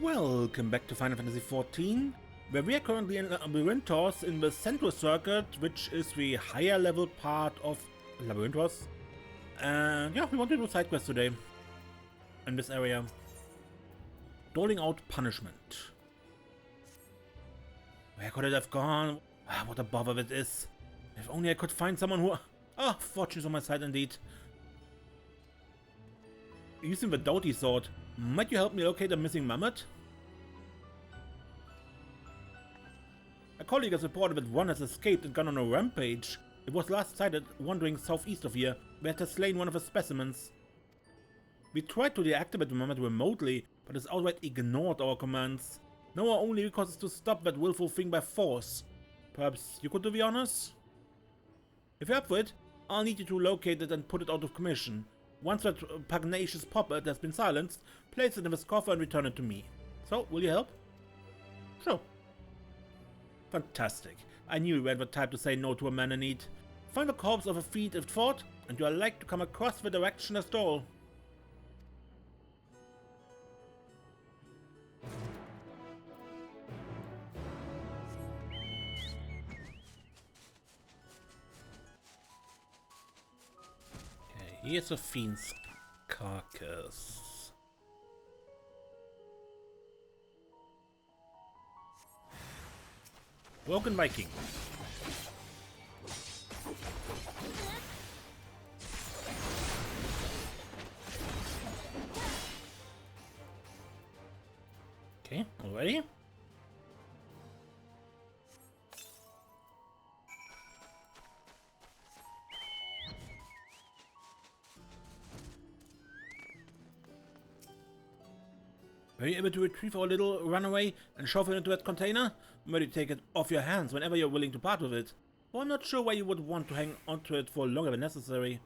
Welcome back to Final Fantasy XIV, where we are currently in Labyrinthos in the Central Circuit, which is the higher level part of Labyrinthos. And yeah, we want to do side quests today in this area. Doling out punishment. Where could it have gone? Ah, what a bother it is. If only I could find someone who... Ah, fortune's on my side indeed. Using the doughty sword, might you help me locate a missing mammoth? A colleague has reported that one has escaped and gone on a rampage. It was last sighted wandering southeast of here, where it has slain one of the specimens. We tried to deactivate the mammoth remotely, but it's outright ignored our commands. Now our only recourse is to stop that willful thing by force. Perhaps you could do the honors? If you're up for it, I'll need you to locate it and put it out of commission. Once that pugnacious puppet has been silenced, place it in this coffer and return it to me. So, will you help? Sure. Fantastic. I knew you were the type to say no to a man in need. Find the corpse of a feat if fought, and you are like to come across the directionless door. Here's a fiend's carcass. Broken Viking. Okay, already? Were you able to retrieve our little runaway and shove it into that container? Maybe take it off your hands whenever you're willing to part with it. Well, I'm not sure why you would want to hang onto it for longer than necessary.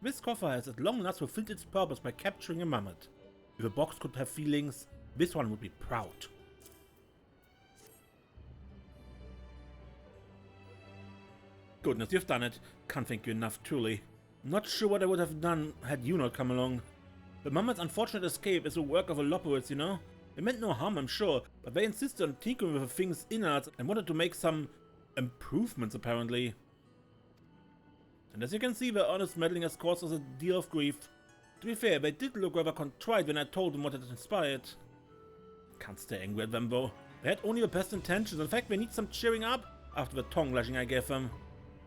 This coffer has at long last fulfilled its purpose by capturing a mammoth. If a box could have feelings, this one would be proud. Goodness, you've done it. Can't thank you enough, truly. Not sure what I would have done had you not come along. The mammoth's unfortunate escape is the work of a Loporrit, you know? It meant no harm, I'm sure, but they insisted on tinkering with the thing's innards and wanted to make some improvements, apparently. And as you can see, their honest meddling has caused us a deal of grief. To be fair, they did look rather contrite when I told them what had inspired. Can't stay angry at them, though. They had only the best intentions. In fact, they need some cheering up after the tongue lashing I gave them.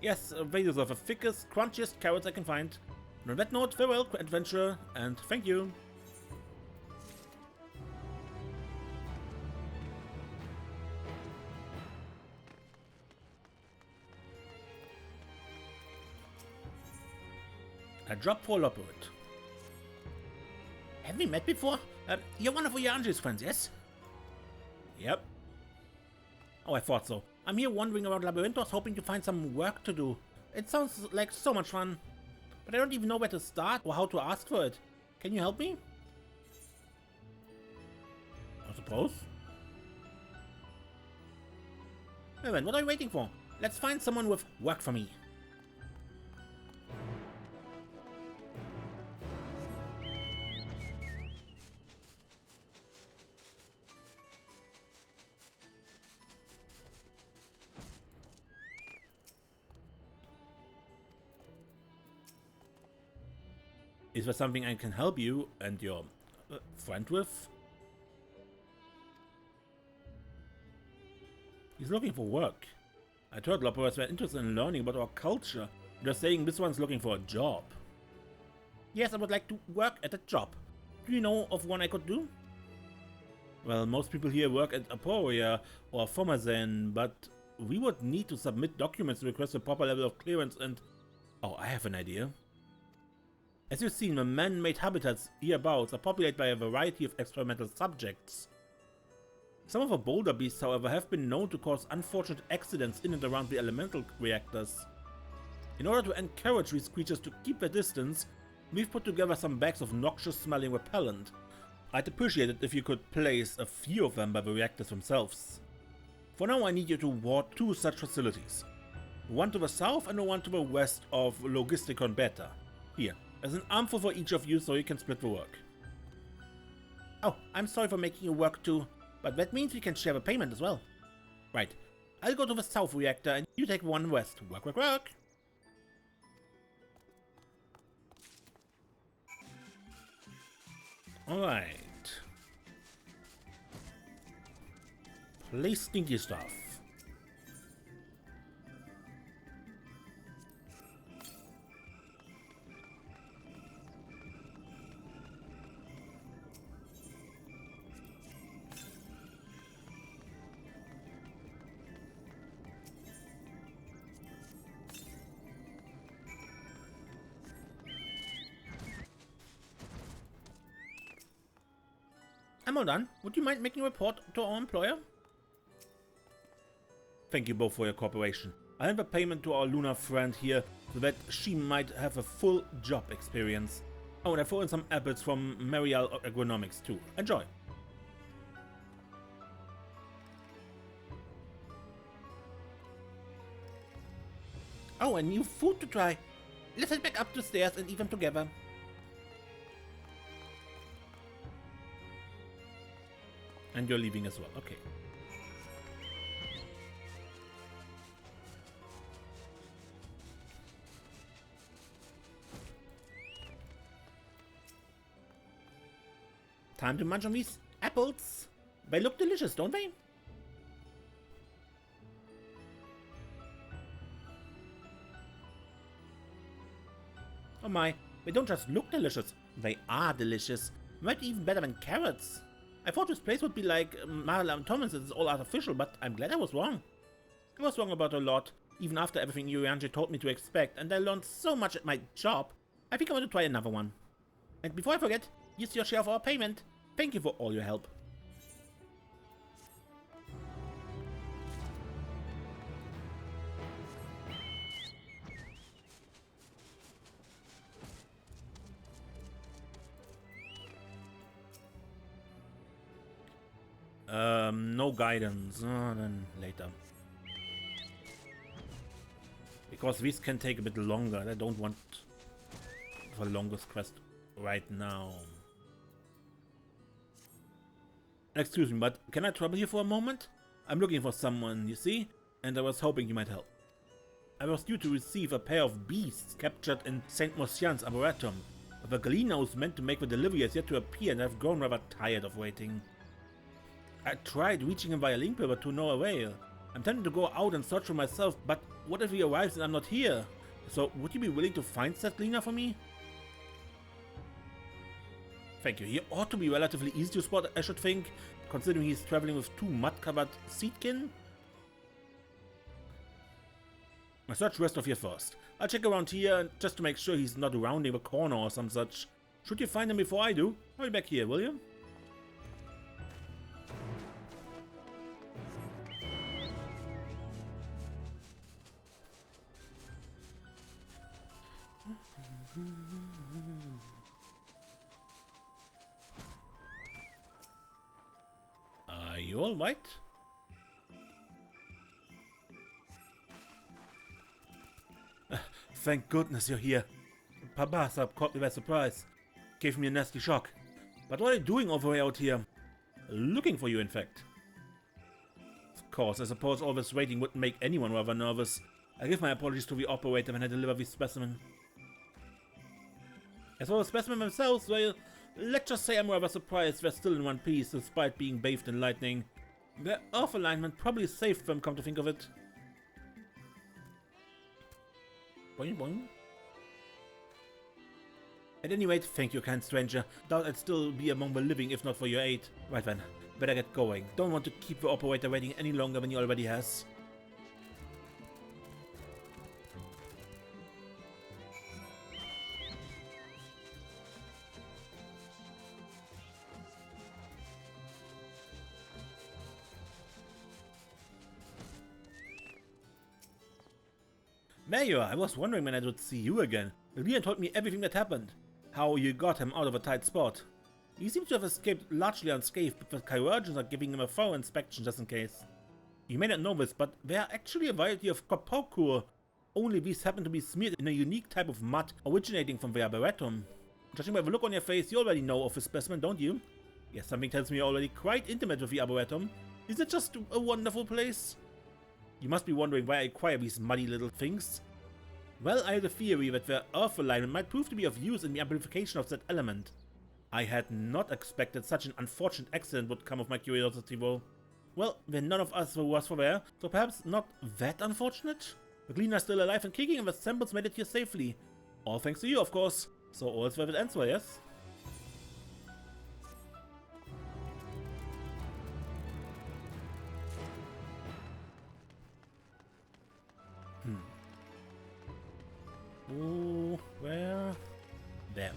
Yes, they deserve the thickest, crunchiest carrots I can find. And on that note, farewell, adventurer, and thank you. A job for Loporrit. Have we met before? You're one of Oyanji's friends, yes? Yep. Oh, I thought so. I'm here wandering around Labyrinthos hoping to find some work to do. It sounds like so much fun. But I don't even know where to start or how to ask for it. Can you help me? I suppose. Well then, what are you waiting for? Let's find someone with work for me. Is there something I can help you and your friend with? He's looking for work. I heard Loporrit were interested in learning about our culture. They're saying this one's looking for a job. Yes, I would like to work at a job. Do you know of one I could do? Well, most people here work at Aporia or Formazen, but we would need to submit documents to request a proper level of clearance and... Oh, I have an idea. As you've seen, the man-made habitats hereabouts are populated by a variety of experimental subjects. Some of the boulder beasts, however, have been known to cause unfortunate accidents in and around the elemental reactors. In order to encourage these creatures to keep their distance, we've put together some bags of noxious-smelling repellent. I'd appreciate it if you could place a few of them by the reactors themselves. For now, I need you to ward 2 such facilities. One to the south and one to the west of Logisticon Beta. Here, there's an armful for each of you so you can split the work. Oh, I'm sorry for making you work too, but that means we can share the payment as well. Right, I'll go to the south reactor and you take the one west. Work, work, work! Alright. Play stinky stuff. I'm all done. Would you mind making a report to our employer? Thank you both for your cooperation. I have a payment to our lunar friend here so that she might have a full job experience. Oh, and I throw in some apples from Marial Agronomics too. Enjoy! Oh, and new food to try. Let's head back up the stairs and eat them together. And you're leaving as well, okay. Time to munch on these apples. They look delicious, don't they? Oh my, they don't just look delicious, they are delicious. Might be even better than carrots. I thought this place would be like Marla Thomas, it's all artificial, but I'm glad I was wrong. I was wrong about a lot, even after everything Yurianji told me to expect, and I learned so much at my job. I think I want to try another one. And before I forget, here's your share of our payment. Thank you for all your help. No guidance. Then later. Because this can take a bit longer. I don't want the longest quest right now. Excuse me, but can I trouble you for a moment? I'm looking for someone, you see? And I was hoping you might help. I was due to receive a pair of beasts captured in St. Mosian's Arboretum. But the Gleaner who's meant to make the delivery has yet to appear and I've grown rather tired of waiting. I tried reaching him via link, but to no avail. I'm tempted to go out and search for myself, but what if he arrives and I'm not here? So would you be willing to find that Gleaner for me? Thank you. He ought to be relatively easy to spot, I should think, considering he's traveling with two mud-covered seedkin. I'll search the rest of here first. I'll check around here just to make sure he's not rounding the corner or some such. Should you find him before I do, hurry back here, will you? Are you all right? Thank goodness you're here. Pabasa caught me by surprise. Gave me a nasty shock. But what are you doing over out here? Looking for you, in fact. Of course, I suppose all this waiting wouldn't make anyone rather nervous. I give my apologies to the operator when I deliver this specimen. As for the specimen themselves, well, let's just say I'm rather surprised they're still in one piece despite being bathed in lightning. Their earth alignment probably saved them, come to think of it. Boing boing. At any rate, thank you, kind stranger. Doubt I'd still be among the living if not for your aid. Right then, better get going. Don't want to keep the operator waiting any longer than he already has. There you are. I was wondering when I would see you again. Gleaner told me everything that happened. How you got him out of a tight spot. He seems to have escaped largely unscathed, but the chirurgeons are giving him a thorough inspection just in case. You may not know this, but there are actually a variety of corpuscle Only these happen to be smeared in a unique type of mud originating from the Arboretum. Judging by the look on your face, you already know of the specimen, don't you? Yes, something tells me you're already quite intimate with the Arboretum. Is it just a wonderful place? You must be wondering why I acquire these muddy little things. Well, I had a theory that the earth alignment might prove to be of use in the amplification of that element. I had not expected such an unfortunate accident would come of my curiosity, though. Well, then none of us were worse for wear, so perhaps not that unfortunate? The Gleaner is still alive and kicking, and the samples made it here safely. All thanks to you, of course. So all's well that ends well, yes? Oh, where? There.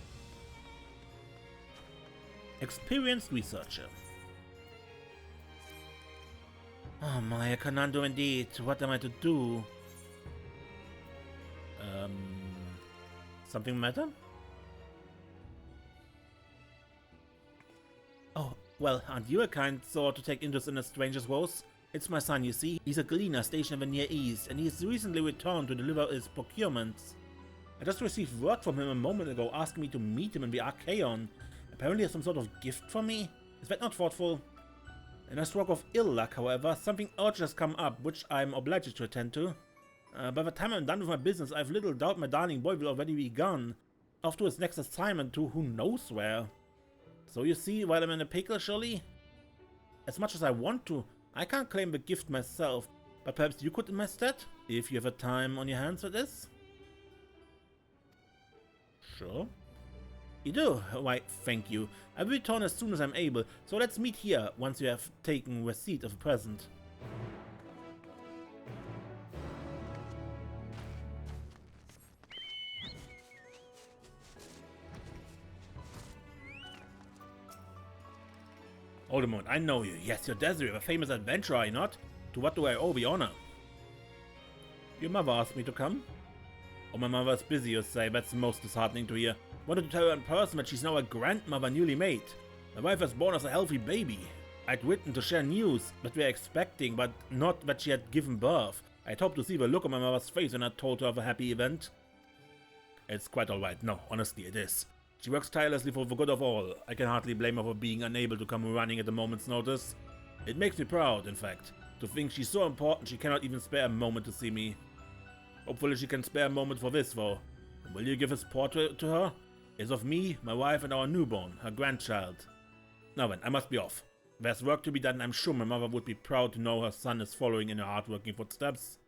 Experienced researcher. Oh my, a conundrum indeed. What am I to do? Something matter? Oh, well, aren't you a kind sort to take interest in a stranger's woes? It's my son, you see. He's a Gleaner stationed in the Near East, and he's recently returned to deliver his procurements. I just received word from him a moment ago asking me to meet him in the Archaeon. Apparently has some sort of gift for me? Is that not thoughtful? In a stroke of ill luck, however, something urgent has come up, which I'm obliged to attend to. By the time I'm done with my business, I've little doubt my darling boy will already be gone. Off to his next assignment to who knows where. So you see, while I'm in a pickle, surely? As much as I want to, I can't claim the gift myself, but perhaps you could in my stead, if you have a time on your hands for this? Sure. You do? Why, thank you. I will return as soon as I'm able, so let's meet here once you have taken receipt of the present. Hold a moment, I know you. Yes, you're Desiree, a famous adventurer, are you not? To what do I owe the honor? Your mother asked me to come? Oh, my mother is busy, you say. That's most disheartening to hear. Wanted to tell her in person that she's now a grandmother newly made. My wife was born as a healthy baby. I'd written to share news that we were expecting, but not that she had given birth. I'd hoped to see the look on my mother's face when I told her of a happy event. It's quite alright. No, honestly, it is. She works tirelessly for the good of all. I can hardly blame her for being unable to come running at a moment's notice. It makes me proud, in fact, to think she's so important she cannot even spare a moment to see me. Hopefully she can spare a moment for this, though. Will you give his portrait to her? It's of me, my wife, and our newborn, her grandchild. Now then, I must be off. There's work to be done, and I'm sure my mother would be proud to know her son is following in her hard-working footsteps.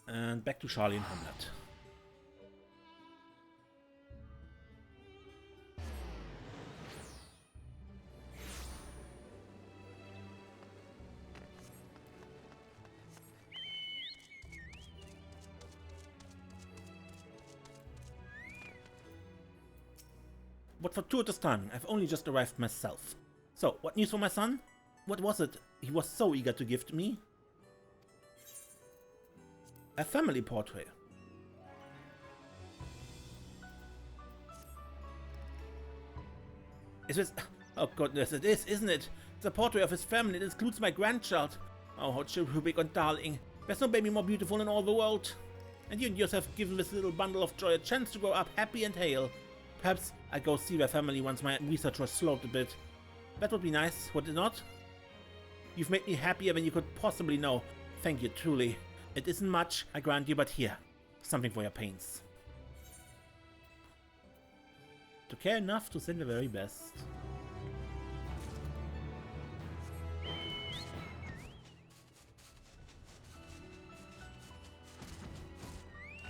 And back to Charlie and Hamlet. What fortuitous timing, I've only just arrived myself. So, what news for my son? What was it he was so eager to gift me? A family portrait. Is this... Oh goodness, it is, isn't it? It's a portrait of his family. It includes my grandchild. Oh, how cherubic and darling. There's no baby more beautiful in all the world. And you and yours have given this little bundle of joy a chance to grow up happy and hale. Perhaps I'd go see their family once my research was slowed a bit. That would be nice, would it not? You've made me happier than you could possibly know. Thank you, truly. It isn't much, I grant you, but here, something for your pains. To care enough to send the very best.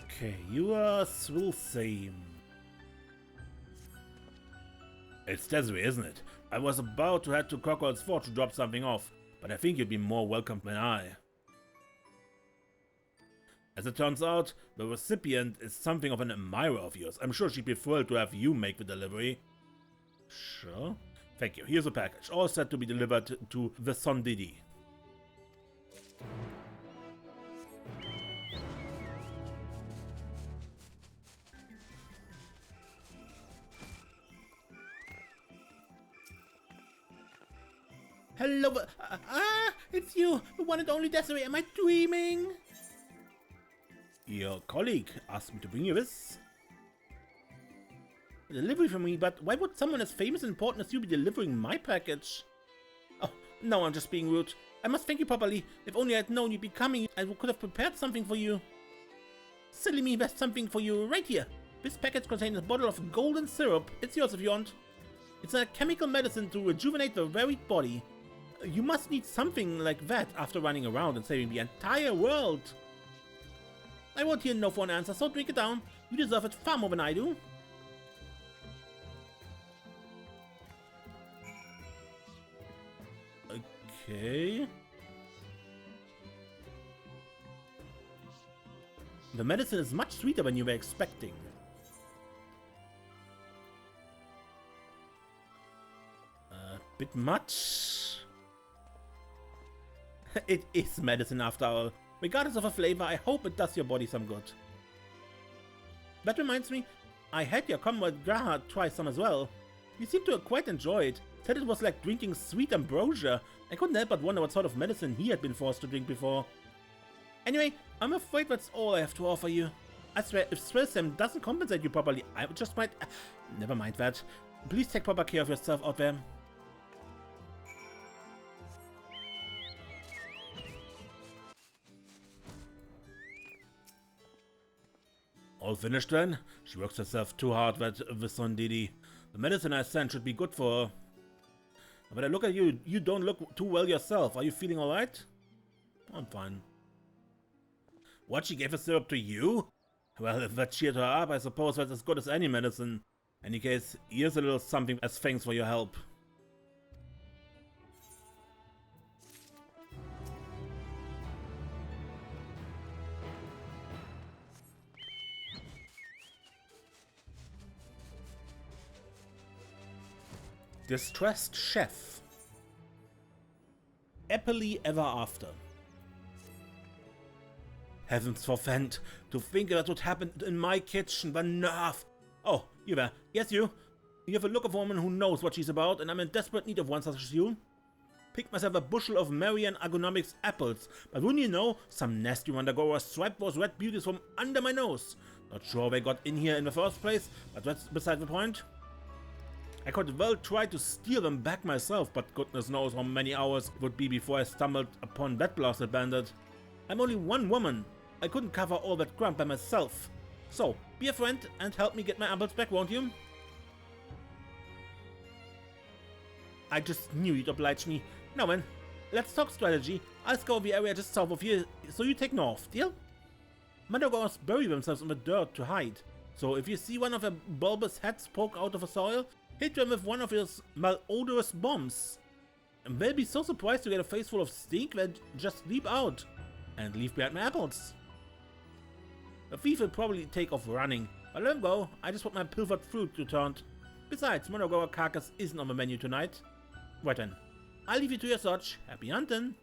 Okay, yours will same. It's Desiree, isn't it? I was about to head to Crocodile's Fort to drop something off, but I think you'd be more welcome than I. As it turns out, the recipient is something of an admirer of yours. I'm sure she'd be thrilled to have you make the delivery. Sure. Thank you. Here's a package, all set to be delivered to the Sondidi. Hello, it's you, the one and only Desiree. Am I dreaming? Your colleague asked me to bring you this. A delivery for me, but why would someone as famous and important as you be delivering my package? Oh, no, I'm just being rude. I must thank you properly. If only I had known you'd be coming, I could have prepared something for you. Silly me, there's something for you right here. This package contains a bottle of golden syrup. It's yours if you want. It's a chemical medicine to rejuvenate the wearied body. You must need something like that after running around and saving the entire world. I won't hear no for an answer, so drink it down. You deserve it far more than I do. Okay. The medicine is much sweeter than you were expecting. A bit much. It is medicine after all. Regardless of a flavor, I hope it does your body some good. That reminds me, I had your comrade Graha try some as well. He seemed to quite enjoy it. Said it was like drinking sweet ambrosia. I couldn't help but wonder what sort of medicine he had been forced to drink before. Anyway, I'm afraid that's all I have to offer you. I swear, if Swellsam doesn't compensate you properly, I just might... Never mind that. Please take proper care of yourself out there. All finished then? She works herself too hard, that Visondidi. The medicine I sent should be good for her. But I look at you, you don't look too well yourself. Are you feeling alright? I'm fine. What, she gave a syrup to you? Well, if that cheered her up, I suppose that's as good as any medicine. In any case, here's a little something as thanks for your help. Distressed Chef. Happily ever after. Heavens forfend, to think that would happen in my kitchen, the nerve! Oh, you there. Yes, you. You have a look of a woman who knows what she's about, and I'm in desperate need of one such as you. Picked myself a bushel of Marian Agonomics apples, but wouldn't you know, some nasty Mandragora swiped those red beauties from under my nose. Not sure they got in here in the first place, but that's beside the point. I could well try to steal them back myself, but goodness knows how many hours it would be before I stumbled upon that blasted bandit. I'm only one woman. I couldn't cover all that ground by myself. So, be a friend and help me get my apples back, won't you? I just knew you'd oblige me. Now then, let's talk strategy. I'll scour the area just south of here, so you take north, deal? Mandragoras bury themselves in the dirt to hide. So if you see one of their bulbous heads poke out of the soil, hit them with one of his malodorous bombs. And they'll be so surprised to get a face full of stink they'll just leap out and leave behind my apples. The thief will probably take off running, but let him go. I just want my pilfered fruit returned. Besides, Mandragora carcass isn't on the menu tonight. Right then, I'll leave you to your search. Happy hunting!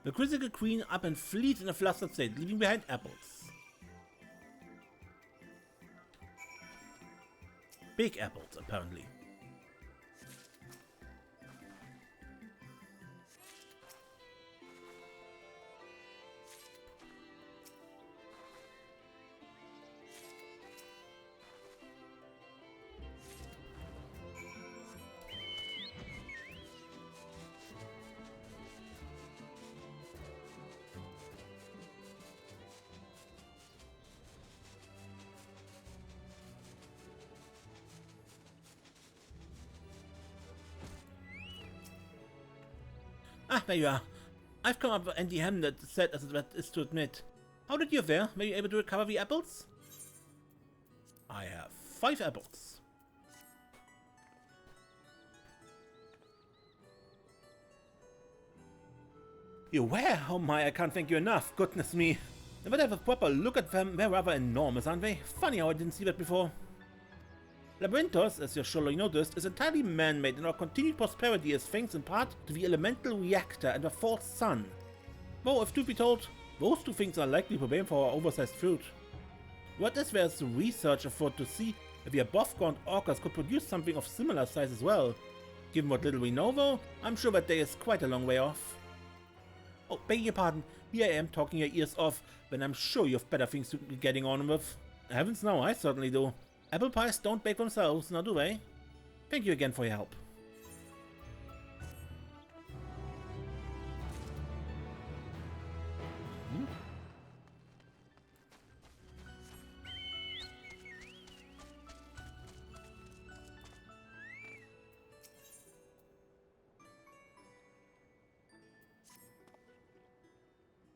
The critical queen up and flees in a flustered state, leaving behind apples. Big apples, apparently. Ah, there you are. I've come up with anti-hem that sad as that is to admit. How did you fare? Were you able to recover the apples? I have 5 apples. You were? Oh my, I can't thank you enough. Goodness me. If I have a proper look at them, they're rather enormous, aren't they? Funny how I didn't see that before. Labyrinthos, as you surely noticed, is entirely man-made, and our continued prosperity is thanks in part to the elemental reactor and the false sun. Though, if truth be told, those two things are likely to blame for our oversized fruit. What if there's research afoot to see if the above-ground orcas could produce something of similar size as well? Given what little we know though, I'm sure that day is quite a long way off. Oh, beg your pardon, here I am talking your ears off, when I'm sure you have better things to be getting on with. Heavens no, I certainly do. Apple pies don't bake themselves, now do they? Thank you again for your help.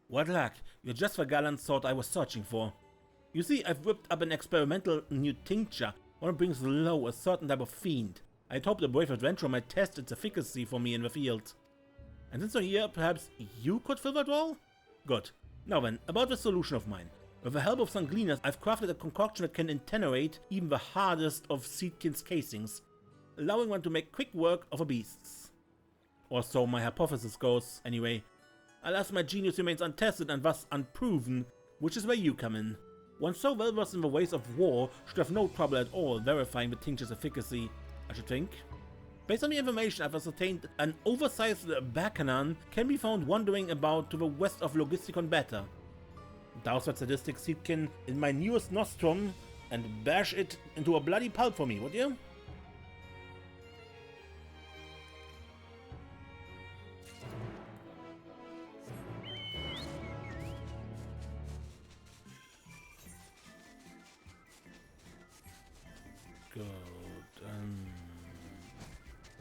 What luck, you're just the gallant sort I was searching for. You see, I've whipped up an experimental new tincture, one that brings low a certain type of fiend. I'd hoped a brave adventurer might test its efficacy for me in the field. And since you're here, perhaps you could fill that role? Good. Now then, about the solution of mine. With the help of some Gleaners, I've crafted a concoction that can incinerate even the hardest of Seedkin's casings, allowing one to make quick work of the beasts. Or so my hypothesis goes, anyway. Alas, my genius remains untested and thus unproven, which is where you come in. One so well versed in the ways of war should have no trouble at all verifying the tincture's efficacy, I should think. Based on the information I've ascertained, an oversized Bacanan can be found wandering about to the west of Logisticon Beta. Douse that sadistic seedkin in my newest nostrum and bash it into a bloody pulp for me, would you? Good.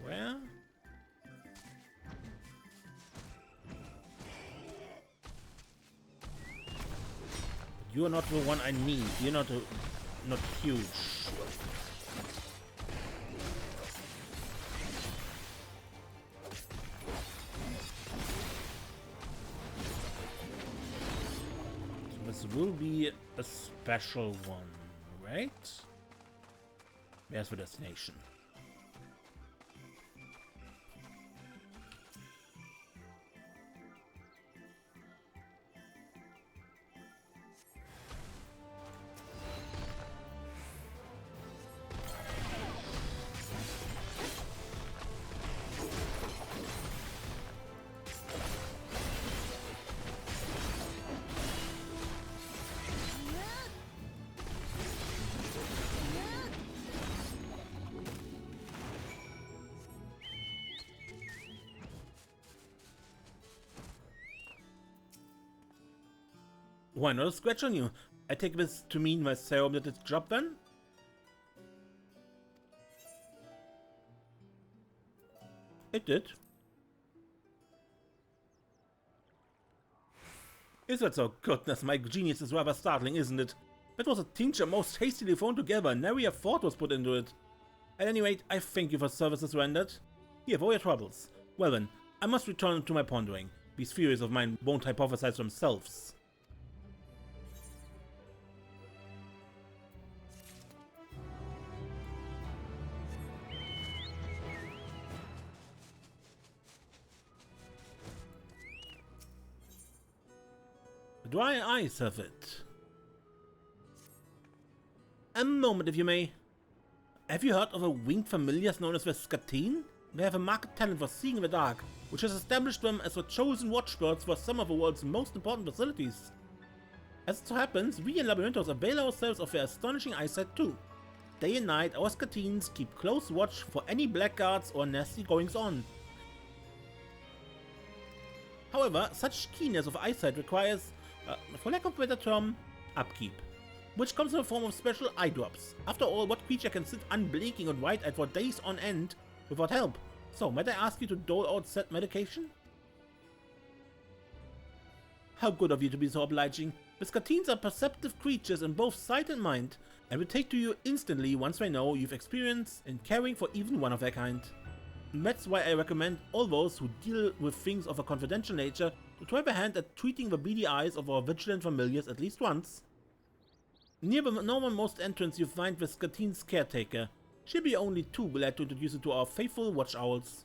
Where? You're not the one I need. You're not huge. So this will be a special one, right? Where's the destination? Why not a scratch on you? I take this to mean my serum did its job then? It did. Is that so? Goodness, my genius is rather startling, isn't it? That was a tincture most hastily thrown together, and nary a thought was put into it. At any rate, I thank you for services rendered. Here, for your troubles. Well then, I must return to my pondering. These theories of mine won't hypothesize themselves. Dry eyes have it. A moment, if you may. Have you heard of a winged familiars known as the Scatine? They have a marked talent for seeing in the dark, which has established them as the chosen watchbirds for some of the world's most important facilities. As it so happens, we in Labyrinthos avail ourselves of their astonishing eyesight too. Day and night, our Scatines keep close watch for any blackguards or nasty goings-on. However, such keenness of eyesight requires, for lack of a better term, upkeep, which comes in the form of special eye drops. After all, what creature can sit unblinking and wide-eyed for days on end without help? So, might I ask you to dole out said medication? How good of you to be so obliging. Biscatines are perceptive creatures in both sight and mind, and will take to you instantly once they know you've experience in caring for even one of their kind. That's why I recommend all those who deal with things of a confidential nature to try their hand at treating the beady eyes of our vigilant familiars at least once. Near the northernmost entrance you find the Scatine's caretaker. She'll be only too glad to introduce you to our faithful watch owls.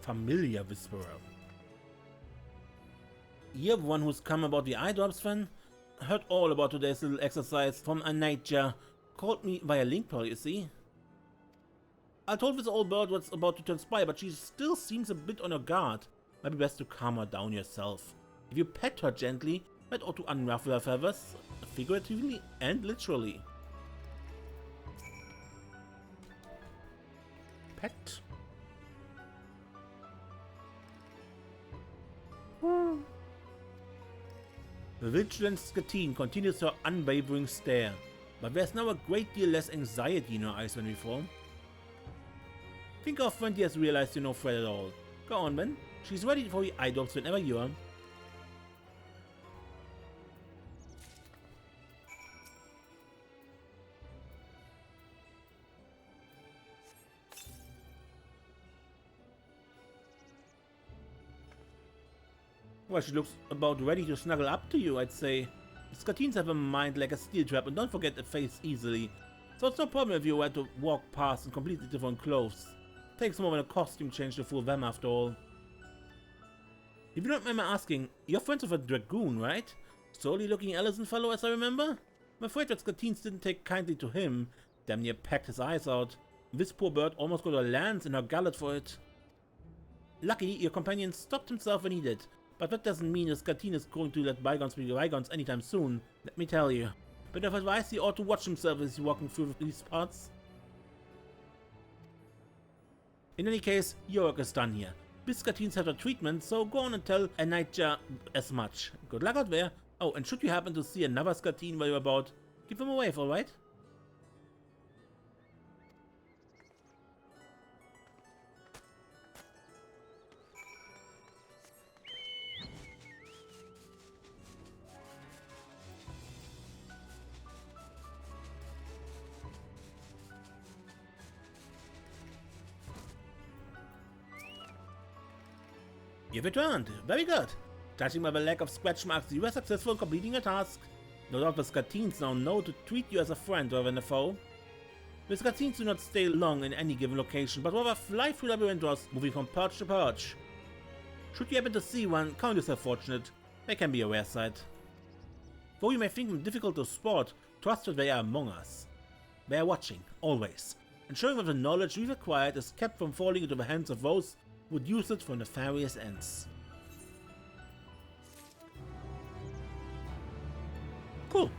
Familiar Whisperer. You're the one who's come about the eye drops, then? Heard all about today's little exercise from a nightjar. Called me via link pearl, you see. I told this old bird what's about to transpire, but she still seems a bit on her guard. Might be best to calm her down yourself. If you pet her gently, that ought to unruffle her feathers, figuratively and literally. Pet? The vigilant Scatine continues her unwavering stare, but there's now a great deal less anxiety in her eyes than before. Think of when she has realized you're no threat at all. Go on, then. She's ready for your eye drops whenever you are. Well, she looks about ready to snuggle up to you, I'd say. Scatines have a mind like a steel trap and don't forget the face easily. So it's no problem if you were to walk past in completely different clothes. Takes more than a costume change to fool them after all. If you don't mind my asking, you're friends with a dragoon, right? Sorely looking Ellison fellow as I remember? I'm afraid that Scatines didn't take kindly to him. Damn near pecked his eyes out. This poor bird almost got a lance in her gullet for it. Lucky your companion stopped himself when he did. But that doesn't mean the Scatine is going to let bygones be bygones anytime soon, let me tell you. Bit of advice, he ought to watch himself as he's walking through these parts. In any case, your work is done here. Biscatines have a treatment, so go on and tell a nightjar as much. Good luck out there. Oh, and should you happen to see another Scatine while you're about, give him a wave, alright? You've returned. Very good. Judging by the lack of scratch marks, you were successful in completing your task. No doubt the Scatines now know to treat you as a friend rather than a foe. The Scatines do not stay long in any given location, but rather fly through Labyrinthos, moving from perch to perch. Should you happen to see one, count yourself fortunate. They can be a rare sight. Though you may think them difficult to spot, trust that they are among us. They are watching, always, ensuring that the knowledge we've acquired is kept from falling into the hands of those would use it for nefarious ends. Cool.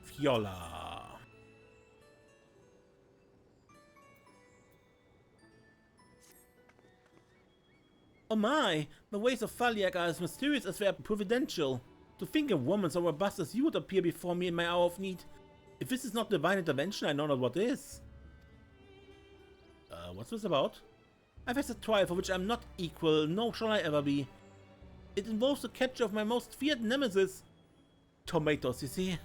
Fiola. Oh my, the ways of Faliak are as mysterious as they are providential. To think a woman so robust as you would appear before me in my hour of need. If this is not divine intervention, I know not what is. What's this about? I've had a trial for which I'm not equal, nor shall I ever be. It involves the capture of my most feared nemesis. Tomatoes, you see.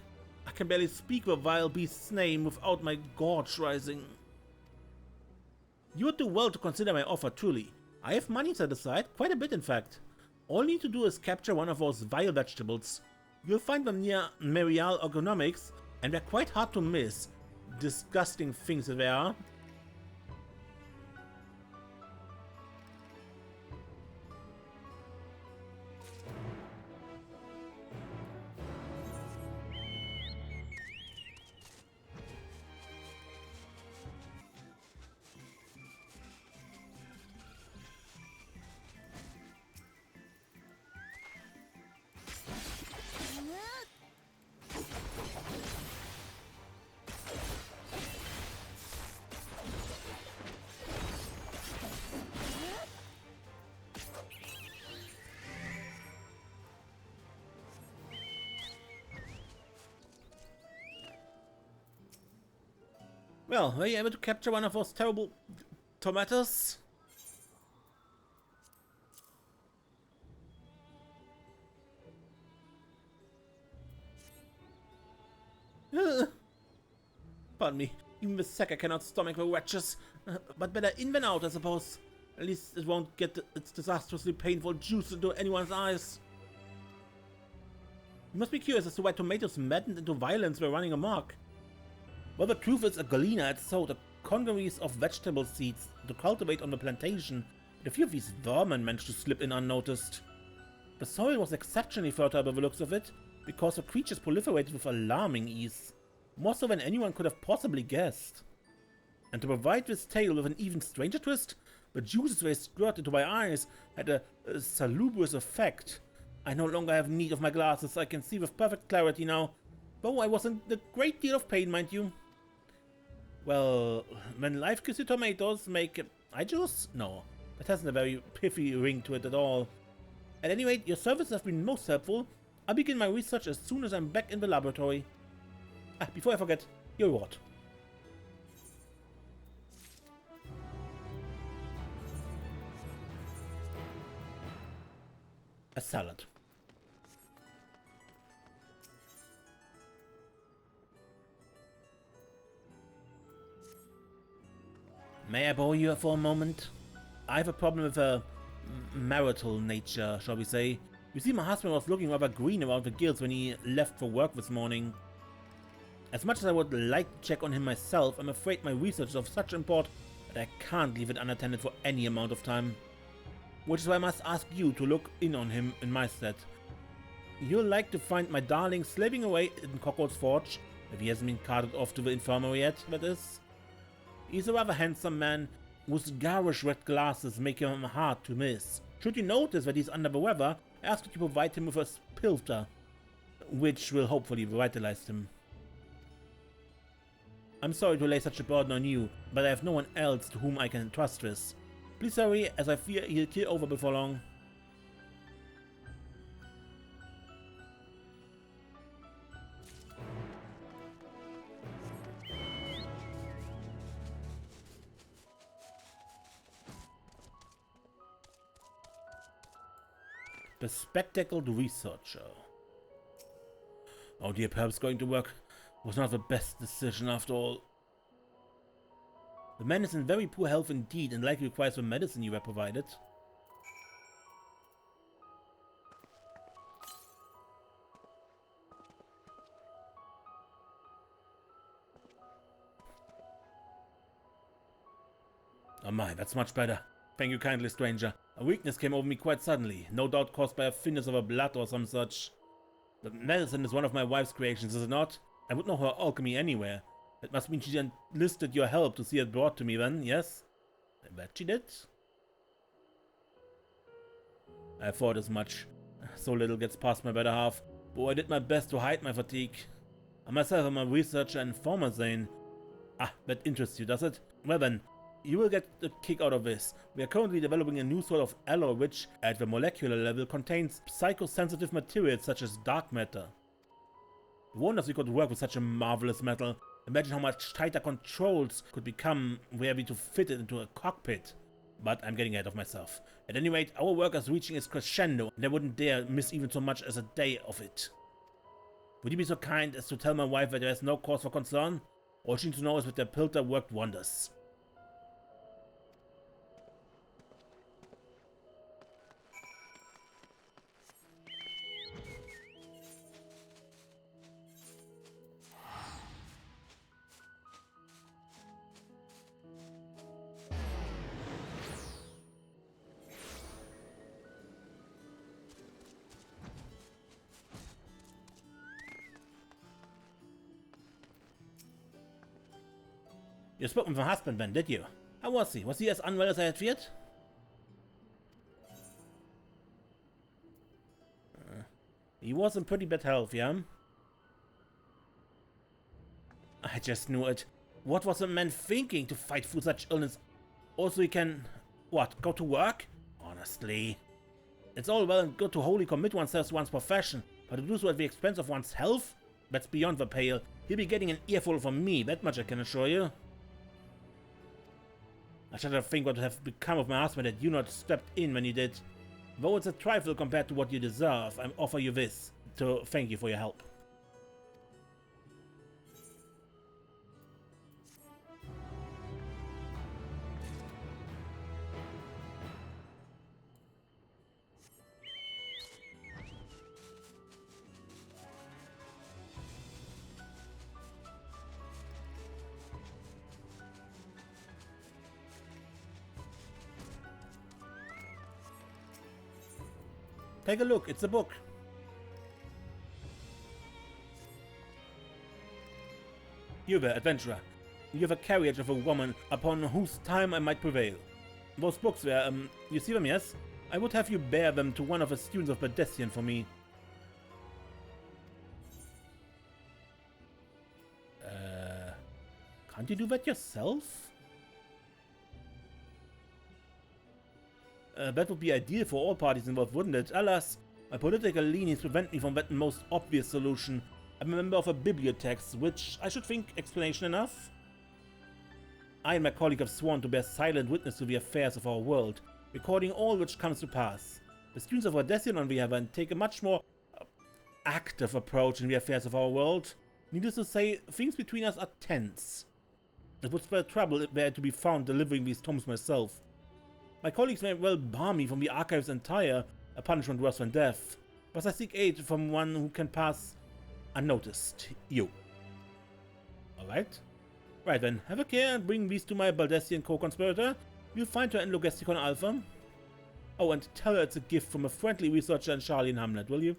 I can barely speak the vile beast's name without my gorge rising. You would do well to consider my offer, truly. I have money set aside, quite a bit in fact. All you need to do is capture one of those vile vegetables. You'll find them near Merial Ergonomics, and they're quite hard to miss. Disgusting things they are. Well, were you able to capture one of those terrible tomatoes? Pardon me, even the Secker cannot stomach the wretches. But better in than out, I suppose. At least it won't get its disastrously painful juice into anyone's eyes. You must be curious as to why tomatoes maddened into violence were running amok. Well, the truth is, a Gleaner had sowed a congeries of vegetable seeds to cultivate on the plantation, and a few of these vermin managed to slip in unnoticed. The soil was exceptionally fertile by the looks of it, because the creatures proliferated with alarming ease, more so than anyone could have possibly guessed. And to provide this tale with an even stranger twist, the juices they squirted into my eyes had a salubrious effect. I no longer have need of my glasses, I can see with perfect clarity now, though I was in a great deal of pain, mind you. Well, when life gives you tomatoes, make eye juice? No, that hasn't a very pithy ring to it at all. At any rate, your services have been most helpful. I'll begin my research as soon as I'm back in the laboratory. Before I forget, your reward. A salad. May I borrow you for a moment? I have a problem with a marital nature, shall we say. You see, my husband was looking rather green around the gills when he left for work this morning. As much as I would like to check on him myself, I'm afraid my research is of such import that I can't leave it unattended for any amount of time. Which is why I must ask you to look in on him in my stead. You'll like to find my darling slaving away in Cockle's forge, if he hasn't been carted off to the infirmary yet, that is. He's a rather handsome man, whose garish red glasses make him hard to miss. Should you notice that he's under the weather, I ask that you provide him with a Philter, which will hopefully revitalize him. I'm sorry to lay such a burden on you, but I have no one else to whom I can entrust this. Please hurry, as I fear he'll keel over before long. The spectacled researcher. Oh dear, perhaps going to work was not the best decision after all. The man is in very poor health indeed and likely requires the medicine you were provided. Oh my, that's much better. Thank you kindly, stranger. A weakness came over me quite suddenly, no doubt caused by a thinness of her blood or some such. But medicine is one of my wife's creations, is it not? I would know her alchemy anywhere. That must mean she enlisted your help to see it brought to me then, yes? I bet she did. I thought as much. So little gets past my better half. But I did my best to hide my fatigue. I myself am a researcher and former Zane. That interests you, does it? Well then, you will get a kick out of this. We are currently developing a new sort of alloy which, at the molecular level, contains psychosensitive materials such as dark matter. Who wonders we could work with such a marvelous metal? Imagine how much tighter controls could become were we to fit it into a cockpit. But I'm getting ahead of myself. At any rate, our work is reaching its crescendo, and I wouldn't dare miss even so much as a day of it. Would you be so kind as to tell my wife that there is no cause for concern? All she needs to know is that the Philter worked wonders. You spoke with my husband then, did you? How was he? Was he as unwell as I had feared? He was in pretty bad health, yeah? I just knew it. What was the man thinking to fight through such illness? Also he can... what, go to work? Honestly. It's all well and good to wholly commit oneself to one's profession, but to do so at the expense of one's health? That's beyond the pale. He'll be getting an earful from me, that much I can assure you. I shudder to think what would have become of my husband had you not stepped in when you did. Though it's a trifle compared to what you deserve, I offer you this to thank you for your help. Take a look, it's a book. You there, adventurer. You have a carriage of a woman upon whose time I might prevail. Those books there, you see them, yes? I would have you bear them to one of the students of Baldesion for me. Can't you do that yourself? That would be ideal for all parties involved, wouldn't it? Alas, my political leanings prevent me from that most obvious solution. I'm a member of a bibliotheque, which I should think explanation enough. I and my colleague have sworn to bear silent witness to the affairs of our world, recording all which comes to pass. The students of Baldesion, on the other hand, take a much more active approach in the affairs of our world. Needless to say, things between us are tense. It would spell trouble if they had to be found delivering these tomes myself. My colleagues may well bar me from the archives entire, a punishment worse than death, but I seek aid from one who can pass unnoticed. You. Alright. Right then, have a care and bring these to my Baldesion co-conspirator. You'll find her in Logesticon Alpha. Oh, and tell her it's a gift from a friendly researcher in Charlie in Hamlet, will you?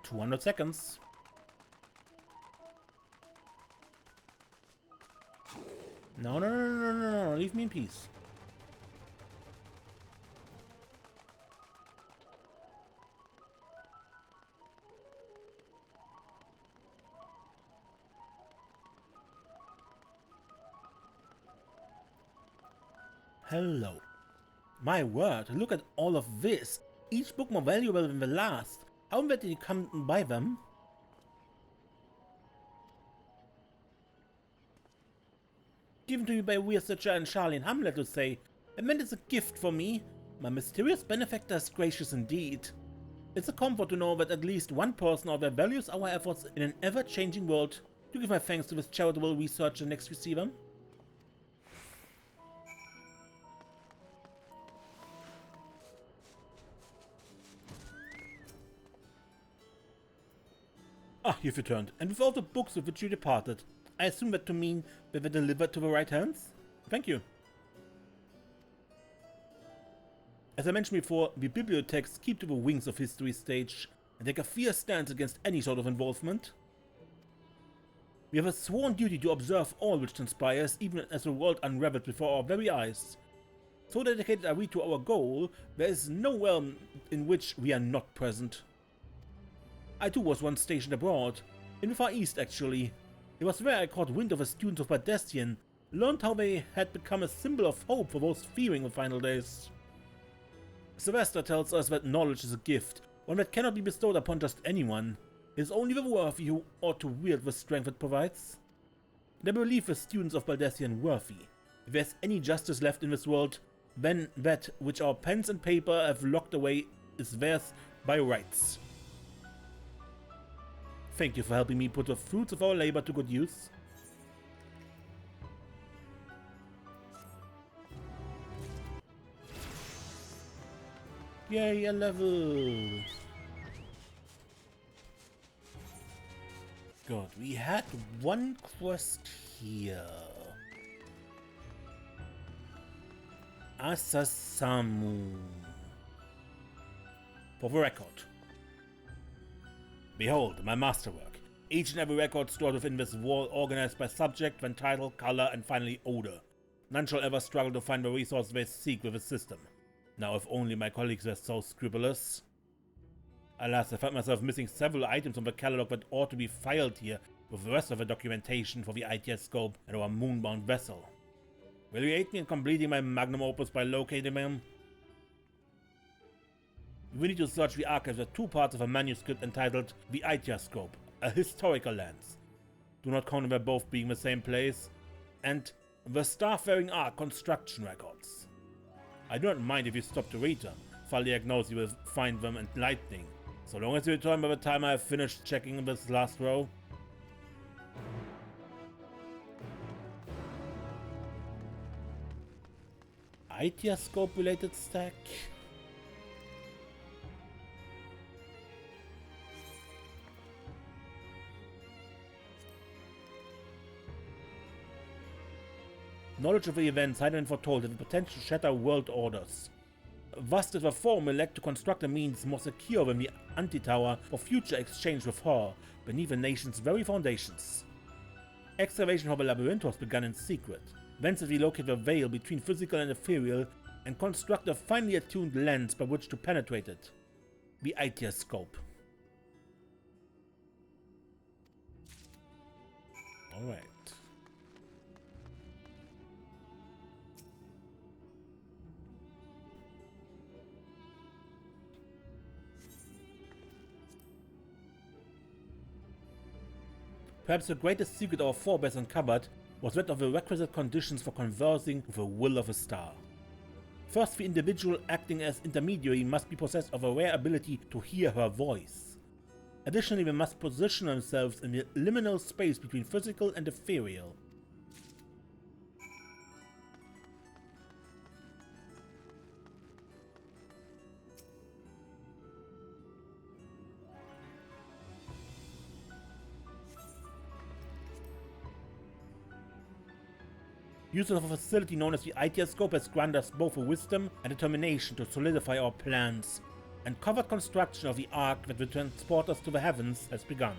$200 seconds. No, leave me in peace. Hello. My word, look at all of this. Each book more valuable than the last. How did you come by them? Given to me by a researcher in Charlie and Hamlet, to say. I meant it's a gift for me. My mysterious benefactor is gracious indeed. It's a comfort to know that at least one person out there values our efforts in an ever-changing world. To give my thanks to this charitable researcher next receiver. Ah, you've returned, and with all the books with which you departed. I assume that to mean they were delivered to the right hands? Thank you. As I mentioned before, the bibliotheques keep to the wings of history's stage and take a fierce stance against any sort of involvement. We have a sworn duty to observe all which transpires, even as the world unravels before our very eyes. So dedicated are we to our goal, there is no realm in which we are not present. I too was once stationed abroad, in the Far East actually. It was where I caught wind of the students of Baldesion, learned how they had become a symbol of hope for those fearing the final days. Sylvester tells us that knowledge is a gift, one that cannot be bestowed upon just anyone. It is only the worthy who ought to wield the strength it provides. And I believe the students of Baldesion worthy. If there is any justice left in this world, then that which our pens and paper have locked away is theirs by rights. Thank you for helping me put the fruits of our labor to good use. Yay, a level! God, we had one quest here. Asasamu. For the record. Behold, my masterwork. Each and every record stored within this wall, organized by subject, then title, color, and finally odor. None shall ever struggle to find the resource they seek with the system. Now, if only my colleagues were so scrupulous. Alas, I found myself missing several items from the catalog that ought to be filed here with the rest of the documentation for the ITS scope and our moonbound vessel. Will you aid me in completing my magnum opus by locating them? We need to search the archives for 2 parts of a manuscript entitled The Itiascope, a historical lens. Do not count on them both being the same place. And the Starfaring Ark construction records. I do not mind if you stop to read them. Faliak knows you will find them enlightening, so long as you return by the time I have finished checking this last row. Itiascope related stack? Knowledge of the events had been foretold that the potential shatter world orders. Thus did the form elect to construct a means more secure than the anti-tower for future exchange with her, beneath the nation's very foundations. Excavation for the Labyrinthos began in secret. Thence did we locate the veil between physical and ethereal, and construct a finely attuned lens by which to penetrate it. The Itiascope. Alright. Perhaps the greatest secret our forebears uncovered was that of the requisite conditions for conversing with the will of a star. First, the individual acting as intermediary must be possessed of a rare ability to hear her voice. Additionally, they must position themselves in the liminal space between physical and ethereal. Users of a facility known as the Itiascope has granted us both the wisdom and determination to solidify our plans, and covert construction of the Ark that will transport us to the heavens has begun.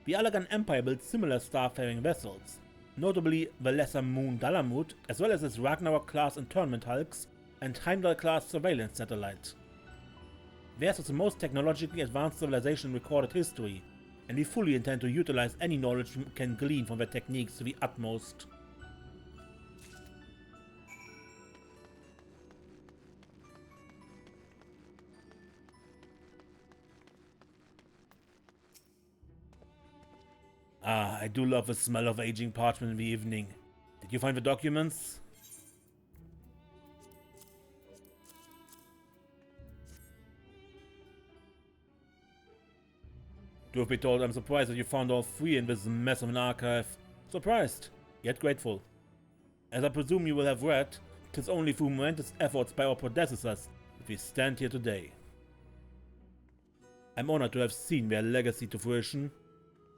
The Allagan Empire built similar starfaring vessels, notably the Lesser Moon Dalamut, as well as its Ragnarok-class internment hulks and Heimdall-class surveillance satellite. Theirs is the most technologically advanced civilization in recorded history, and we fully intend to utilize any knowledge we can glean from their techniques to the utmost. Ah, I do love the smell of aging parchment in the evening. Did you find the documents? Truth be told, I'm surprised that you found all 3 in this mess of an archive. Surprised, yet grateful. As I presume you will have read, 'tis only through momentous efforts by our predecessors that we stand here today. I'm honored to have seen their legacy to fruition.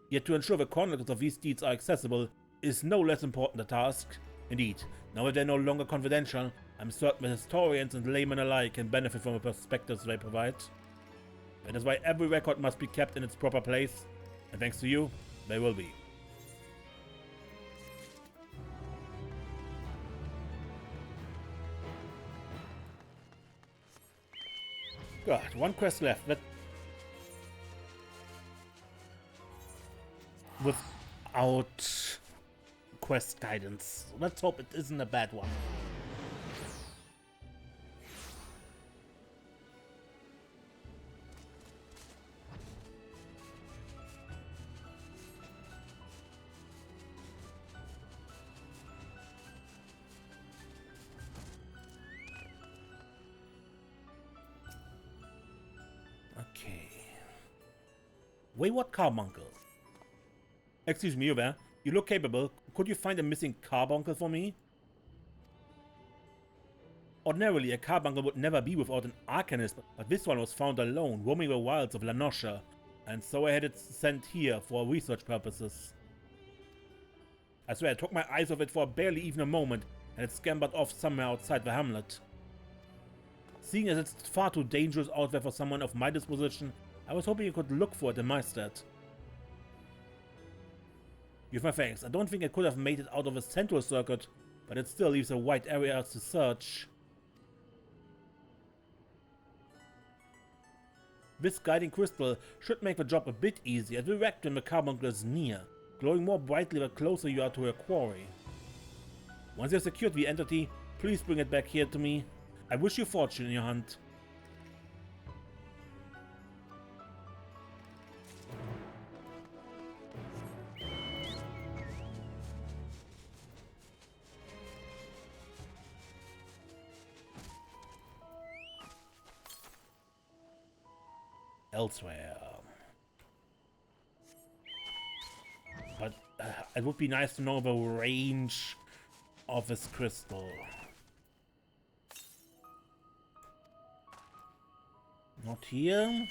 Yet to ensure the chronicles of these deeds are accessible is no less important a task. Indeed, now that they're no longer confidential, I'm certain that historians and laymen alike can benefit from the perspectives they provide. That is why every record must be kept in its proper place, and thanks to you, they will be. God, 1 quest left. Without quest guidance. Let's hope it isn't a bad one. Okay. Wayward Carbuncle. Excuse me, you there. You look capable. Could you find a missing carbuncle for me? Ordinarily, a carbuncle would never be without an arcanist, but this one was found alone, roaming the wilds of Lanosha, and so I had it sent here for research purposes. I swear I took my eyes off it for barely even a moment, and it scampered off somewhere outside the hamlet. Seeing as it's far too dangerous out there for someone of my disposition, I was hoping you could look for it in my stead. You have my thanks. I don't think I could have made it out of a central circuit, but it still leaves a wide area to search. This guiding crystal should make the job a bit easier as we react when the carbuncle is near, glowing more brightly the closer you are to your quarry. Once you have secured the entity, please bring it back here to me. I wish you fortune in your hunt. elsewhere. But it would be nice to know the range of this crystal. Not here.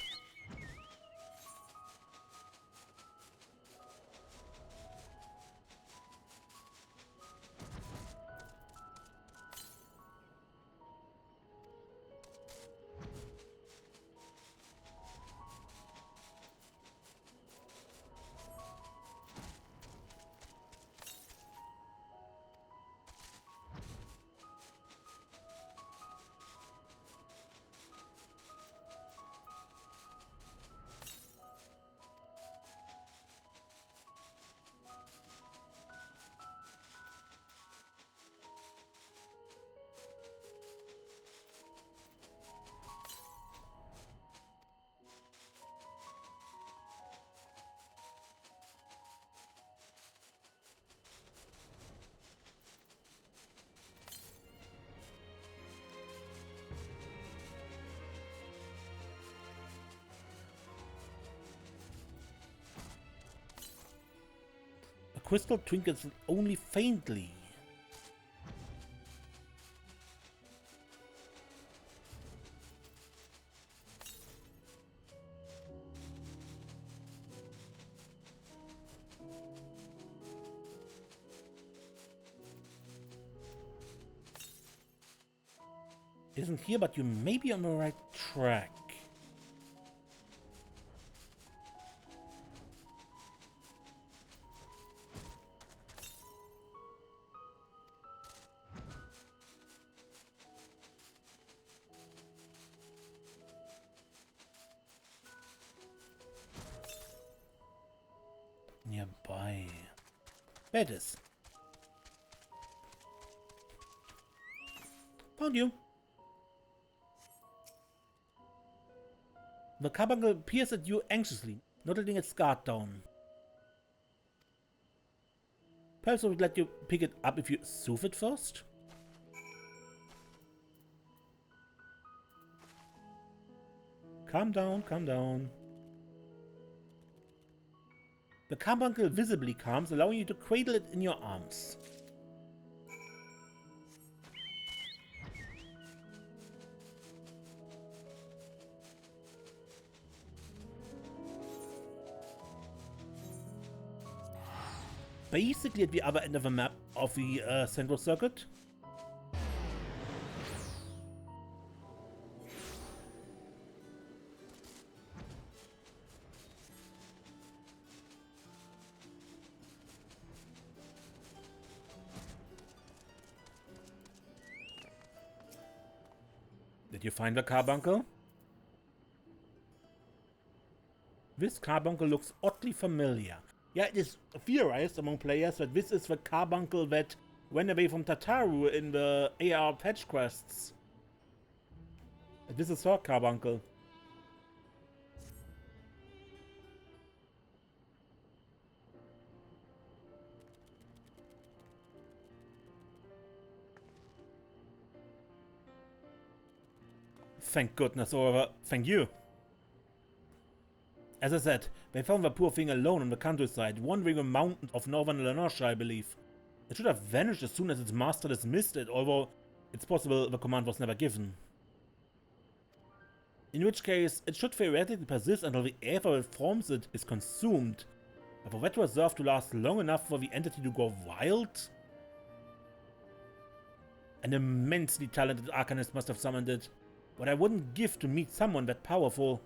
The crystal twinkles only faintly. Isn't here, but you may be on the right track. Nearby. There it is. Found you. The carbuncle peers at you anxiously, not letting its guard down. Perhaps I would let you pick it up if you soothe it first? Calm down, calm down. The carbuncle visibly calms, allowing you to cradle it in your arms. Basically at the other end of the map of the central circuit. Did you find the carbuncle? This carbuncle looks oddly familiar. Yeah, it is theorized among players that this is the carbuncle that went away from Tataru in the AR patch quests. This is her carbuncle. Thank goodness, or thank you. As I said, they found the poor thing alone on the countryside, wandering the mountains of northern Lenorcia, I believe. It should have vanished as soon as its master dismissed it, although it's possible the command was never given. In which case, it should theoretically persist until the aether that forms it is consumed. But for that reserve to last long enough for the entity to go wild? An immensely talented arcanist must have summoned it, but I wouldn't give to meet someone that powerful.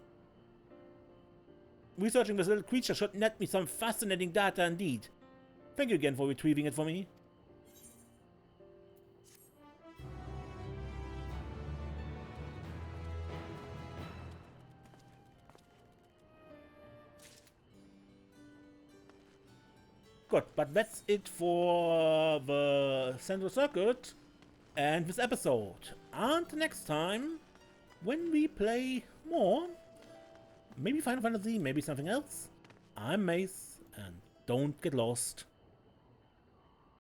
Researching this little creature should net me some fascinating data indeed. Thank you again for retrieving it for me. Good, but that's it for the Central Circuit and this episode. And next time, when we play more, maybe Final Fantasy, maybe something else, I'm Mace, and don't get lost.